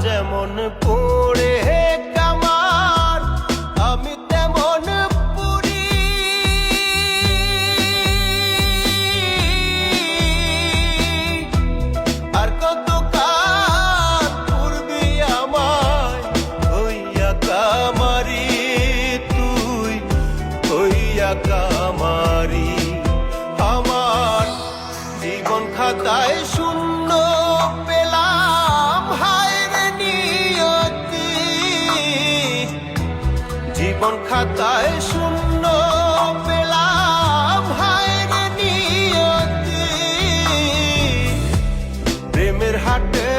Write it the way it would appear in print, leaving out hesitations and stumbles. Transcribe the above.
যেমন পড়ে কামার আমি তেমন পুরি। আর কত কাল পূর্বি আমায় হইয়া কামারি, তুই হইয়া কামারি। আমার জীবন খাতায় শূন্য পেলাম, হায় রে নিয়তি। জীবন খাতায় শূন্য পেলাম, হায় রে নিয়তি। প্রেমের হাটে